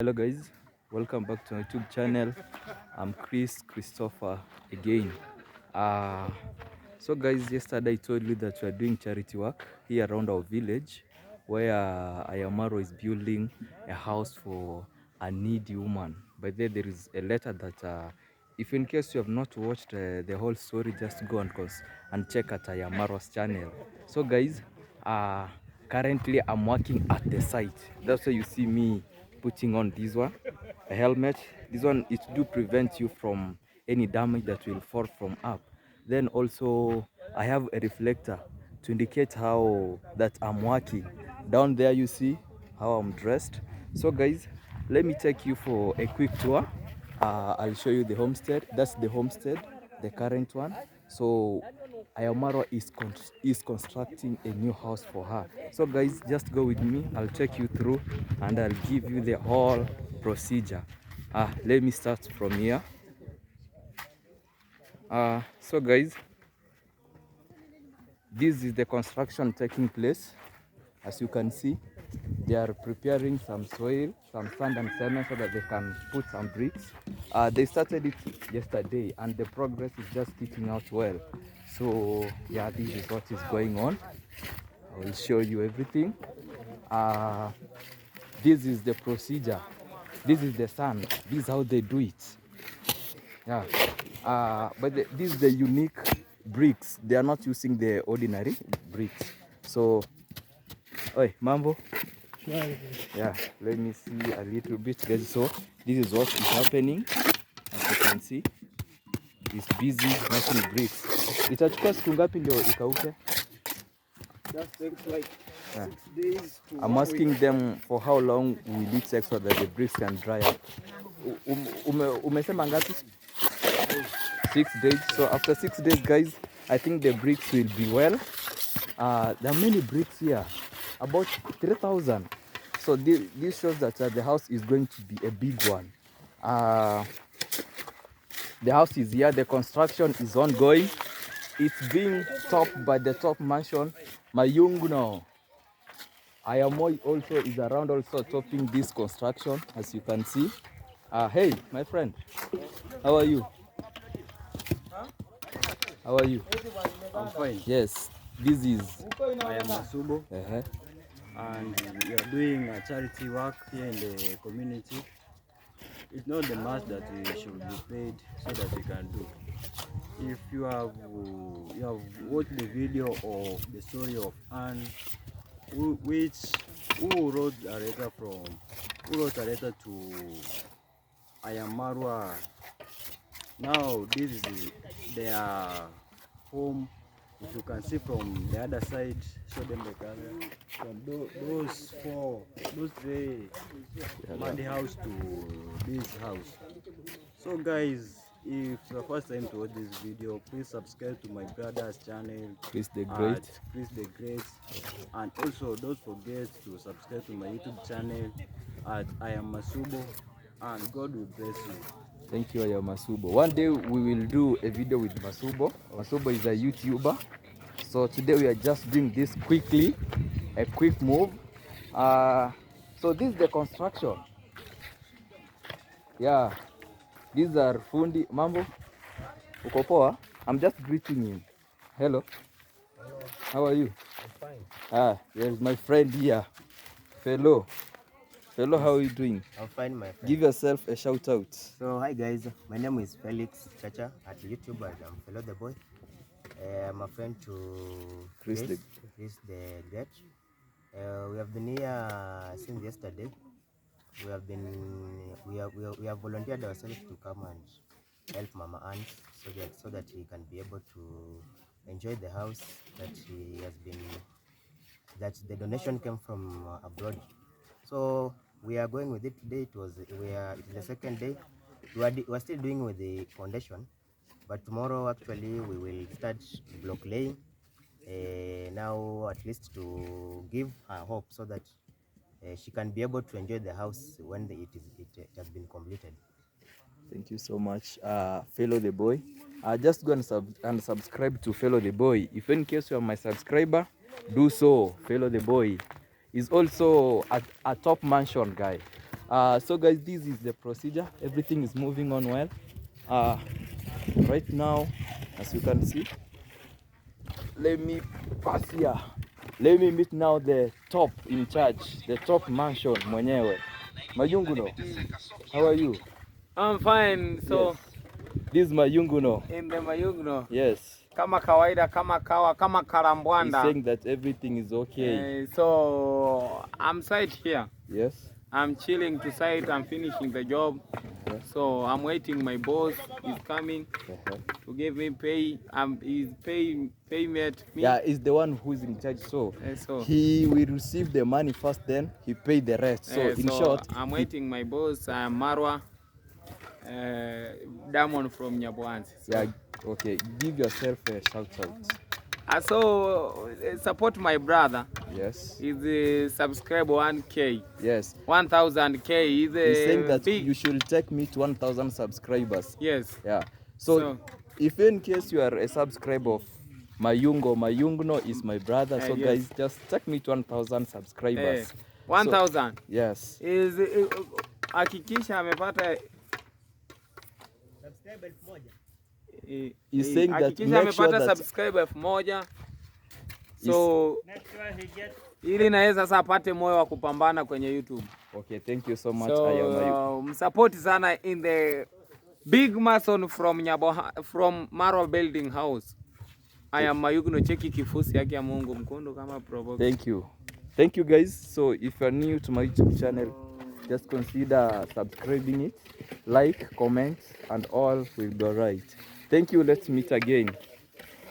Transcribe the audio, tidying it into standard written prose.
Hello guys, welcome back to my YouTube channel. I'm Christopher again. uh so guys, yesterday I told you that we are doing charity work here around our village, where Ayamaro is building a house for a needy woman. By there is a letter that if in case you have not watched the whole story, just go and check at Ayamaro's channel. So guys, currently I'm working at the site. That's why you see me putting on this one, a helmet. This one, it do prevent you from any damage that will fall from up. Then also I have a reflector to indicate how that I'm working. Down there you see how I'm dressed. So guys, let me take you for a quick tour. I'll show you the homestead. That's the homestead, the current one. So Ayamaro is constructing a new house for her. So guys, just go with me. I'll take you through and I'll give you the whole procedure. Let me start from here. So guys, this is the construction taking place. As you can see, they are preparing some soil, some sand and cement so that they can put some bricks. They started it yesterday and the progress is just kicking out well. So yeah, this is what is going on. I will show you everything. This is the procedure. This is the sand. This is how they do it. Yeah. This is the unique bricks. They are not using the ordinary bricks. So, oi, mambo. Yeah, let me see a little bit, guys. So this is what is happening. As you can see, it's busy making bricks. Itachukua siku ngapi ndio ikauke? That takes like Yeah. 6 days to I'm asking them for how long will it take so that the bricks can dry up. Umesema ngapi? 6 days. So after 6 days, guys, I think the bricks will be well. There are many bricks here, about 3,000. So this shows that the house is going to be a big one. The house is here. The construction is ongoing. It's being topped by the top mansion. Mayungno Ayamoy also is around, also topping this construction, as you can see. Hey, my friend, how are you? How are you? I'm fine. Yes, this is I am Masubo, and we are doing a charity work here in the community. It's not the must that we should be paid so that we can do. If you have watched the video of the story of Anne, who wrote a letter to Ayamarwa. Now this is their home. If you can see from the other side, show them the camera. From those three mud house to this house. So guys, if it's the first time to watch this video, please subscribe to my brother's channel, Chris the Great. Chris the Great, and also don't forget to subscribe to my YouTube channel at I am Masubo, and God will bless you. Thank you, Masubo. One day we will do a video with Masubo. Masubo is a YouTuber. So today we are just doing this quickly, a quick move. So this is the construction. Yeah, these are fundi. Mambo, uko poa? I'm just greeting him. Hello. Hello. How are you? I'm fine. There's my friend here. Fellow, Yes. how are you doing? I'm fine, my friend. Give yourself a shout out. So hi guys, my name is Felix Chacha at YouTube, and I'm Fellow the Boy. I'm a friend to Chris the Great. We have been here since yesterday. We have volunteered ourselves to come and help Mama Ann so that he can be able to enjoy the house that he has been, that the donation came from abroad. So we are going with it today. It is the second day. We are still doing with the foundation, but tomorrow actually we will start block laying. Now at least to give her hope so that she can be able to enjoy the house when it has been completed. Thank you so much, Fellow the Boy. Just go and subscribe to Fellow the Boy. If in case you are my subscriber, do so, Fellow the Boy. He's also a top mansion guy. So guys, this is the procedure. Everything is moving on well. Right now, as you can see, let me pass here. Let me meet now the top in charge, the top mansion mwenyewe. Mayunguno, how are you? I'm fine. So Yes. This is Mayunguno. in the Mayugno, Yes. kama kawaida, kama kawa, kama He's karambwanda. saying that everything is okay. So I'm site here. Yes. I'm chilling to site. I'm finishing the job. So I'm waiting. My boss is coming to give me pay. He's payment me. Yeah, he's the one who's in charge. So he will receive the money first, then he pay the rest. So in short, I'm waiting my boss. I'm Marwa, Diamond from Nyabwanzi. Yeah, okay. Give yourself a shout out. Support my brother. Yes. He's subscribe 1K. Yes. 1000K. He's saying that you should take me to 1,000 subscribers. Yes. Yeah. So if in case you are a subscriber of Mayungno is my brother. So guys, just take me to 1,000 subscribers. 1,000. So, yes. Hakikisha amepata He's saying that make sure that subscriber 1000. So ili naweza sasa apate moyo wa kupambana kwenye YouTube. Okay, thank you so much. So msupport sana in the big mason from from Marwa Building House. I am Mayugno, cheki kifusi yake ya Mungu mkondo kama provoke. Thank you. Thank you guys. So if you're new to my YouTube channel, just consider subscribing it, like, comment, and all will be alright. Thank you. Let's meet again.